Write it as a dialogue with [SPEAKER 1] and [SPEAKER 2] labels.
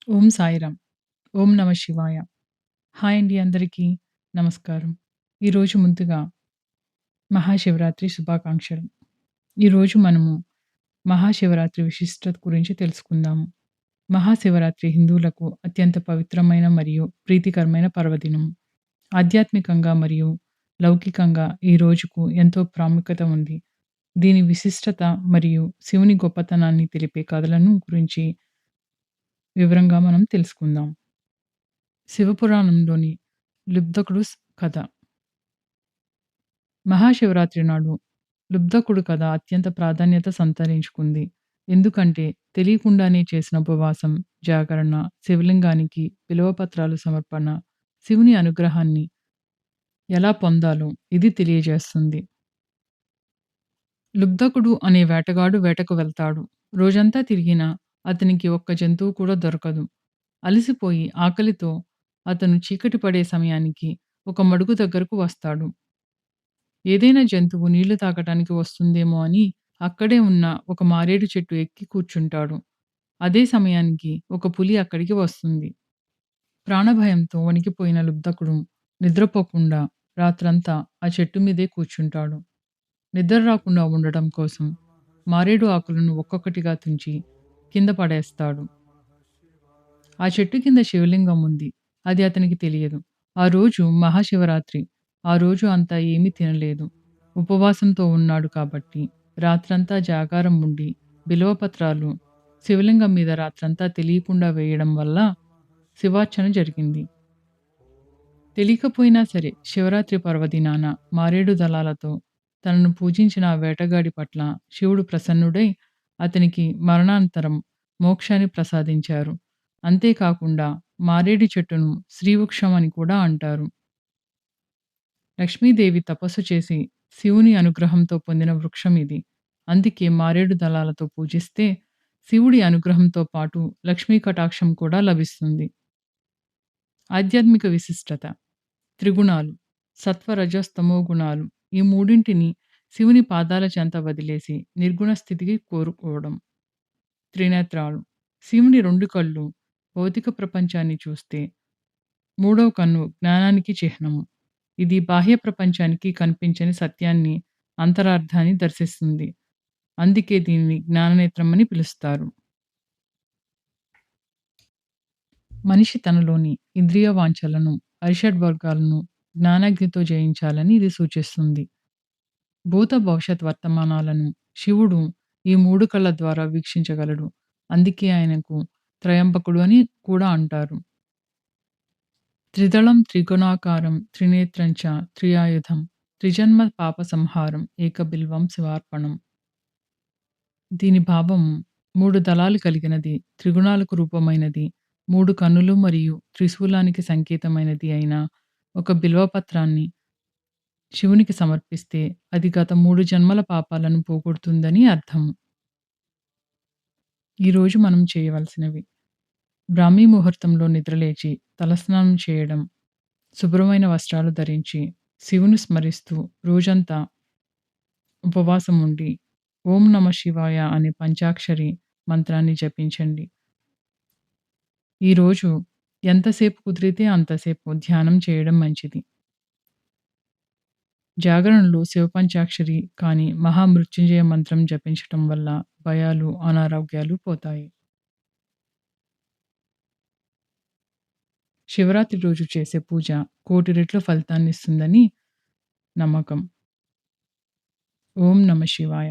[SPEAKER 1] ఓం సాయిరామ్. ఓం నమ శివాయ. హాయ్ అండి అందరికీ. నమస్కారం. ఈరోజు ముందుగా మహాశివరాత్రి శుభాకాంక్షలు. ఈరోజు మనము మహాశివరాత్రి విశిష్టత గురించి తెలుసుకుందాము. మహాశివరాత్రి హిందువులకు అత్యంత పవిత్రమైన మరియు ప్రీతికరమైన పర్వదినం. ఆధ్యాత్మికంగా మరియు లౌకికంగా ఈ రోజుకు ఎంతో ప్రాముఖ్యత ఉంది. దీని విశిష్టత మరియు శివుని గొప్పతనాన్ని తెలిపే కథలను గురించి వివరంగా మనం తెలుసుకుందాం. శివపురాణంలోని లుబ్ధకుడు కథ. మహాశివరాత్రి నాడు లుబ్ధకుడు కథ అత్యంత ప్రాధాన్యత సంతరించుకుంది. ఎందుకంటే తెలియకుండానే చేసిన ఉపవాసం, జాగరణ, శివలింగానికి బిల్వపత్రాలు సమర్పణ, శివుని అనుగ్రహాన్ని ఎలా పొందాలో ఇది తెలియజేస్తుంది. లుబ్ధకుడు అనే వేటగాడు వేటకు వెళ్తాడు. రోజంతా తిరిగినా అతనికి ఒక్క జంతువు కూడా దొరకదు. అలసిపోయి ఆకలితో అతను చీకటి పడే సమయానికి ఒక మడుగు దగ్గరకు వస్తాడు. ఏదైనా జంతువు నీళ్లు తాగటానికి వస్తుందేమో అని అక్కడే ఉన్న ఒక మారేడు చెట్టు ఎక్కి కూర్చుంటాడు. అదే సమయానికి ఒక పులి అక్కడికి వస్తుంది. ప్రాణభయంతో వణికిపోయిన లుబ్ధకుడు నిద్రపోకుండా రాత్రంతా ఆ చెట్టు మీదే కూర్చుంటాడు. నిద్ర రాకుండా ఉండటం కోసం మారేడు ఆకులను ఒక్కొక్కటిగా తుంచి కింద పడేస్తాడు. ఆ చెట్టు కింద శివలింగం ఉంది. అది అతనికి తెలియదు. ఆ రోజు మహాశివరాత్రి. ఆ రోజు అంతా ఏమీ తినలేదు. ఉపవాసంతో ఉన్నాడు కాబట్టి రాత్రంతా జాగారం ఉండి బిల్వపత్రాలు శివలింగం మీద రాత్రంతా తెలియకుండా వేయడం వల్ల శివార్చన జరిగింది. తెలియకపోయినా సరే శివరాత్రి పర్వదినాన మారేడు దళాలతో తనను పూజించిన ఆ వేటగాడి పట్ల శివుడు ప్రసన్నుడై అతనికి మరణాంతరం మోక్షాన్ని ప్రసాదించారు. అంతేకాకుండా మారేడు చెట్టును శ్రీవృక్షం అని కూడా అంటారు. లక్ష్మీదేవి తపస్సు చేసి శివుని అనుగ్రహంతో పొందిన వృక్షం ఇది. అందుకే మారేడు దళాలతో పూజిస్తే శివుడి అనుగ్రహంతో పాటు లక్ష్మీ కటాక్షం కూడా లభిస్తుంది. ఆధ్యాత్మిక విశిష్టత. త్రిగుణాలు, సత్వ రజస్ తమో గుణాలు, ఈ మూడింటిని శివుని పాదాల చెంత వదిలేసి నిర్గుణ స్థితికి కోరుకోవడం. త్రినేత్రాలు, శివుని 2 కళ్ళు భౌతిక ప్రపంచాన్ని చూస్తే, మూడవ కన్ను జ్ఞానానికి చిహ్నము. ఇది బాహ్య ప్రపంచానికి కనిపించని సత్యాన్ని, అంతరార్థాన్ని దర్శిస్తుంది. అందుకే దీనిని జ్ఞాననేత్రం అని పిలుస్తారు. మనిషి తనలోని ఇంద్రియ వాంఛలను, అరిషడ్వర్గాలను జ్ఞానాగ్నితో జయించాలని ఇది సూచిస్తుంది. భూత భవిష్యత్ వర్తమానాలను శివుడు ఈ 3 కళ్ళ ద్వారా వీక్షించగలడు. అందుకే ఆయనకు త్రయంబకుడు అని కూడా అంటారు. త్రిదళం త్రిగుణాకారం త్రినేత్రం చ త్రియాయుధం త్రిజన్మ పాప సంహారం ఏకబిల్వం శివార్పణం. దీని భావం 3 దళాలు కలిగినది, త్రిగుణాలకు రూపమైనది, 3 కన్నులు మరియు త్రిశూలానికి సంకేతమైనది అయిన ఒక బిల్వపత్రాన్ని శివునికి సమర్పిస్తే అది గత 3 జన్మల పాపాలను పోగొడుతుందని అర్థం. ఈరోజు మనం చేయవలసినవి: బ్రాహ్మీ ముహూర్తంలో నిద్రలేచి తలస్నానం చేయడం, శుభ్రమైన వస్త్రాలు ధరించి, శివుని స్మరిస్తూ రోజంతా ఉపవాసం ఉండి, ఓం నమ శివాయ అనే పంచాక్షరి మంత్రాన్ని జపించండి. ఈరోజు ఎంతసేపు కుదిరితే అంతసేపు ధ్యానం చేయడం మంచిది. జాగరణలో శివపంచాక్షరి కానీ మహామృత్యుంజయ మంత్రం జపించటం వల్ల భయాలు, అనారోగ్యాలు పోతాయి. శివరాత్రి రోజు చేసే పూజ కోటి రెట్ల ఫలితాన్నిస్తుందని నమ్మకం. ఓం నమ శివాయ.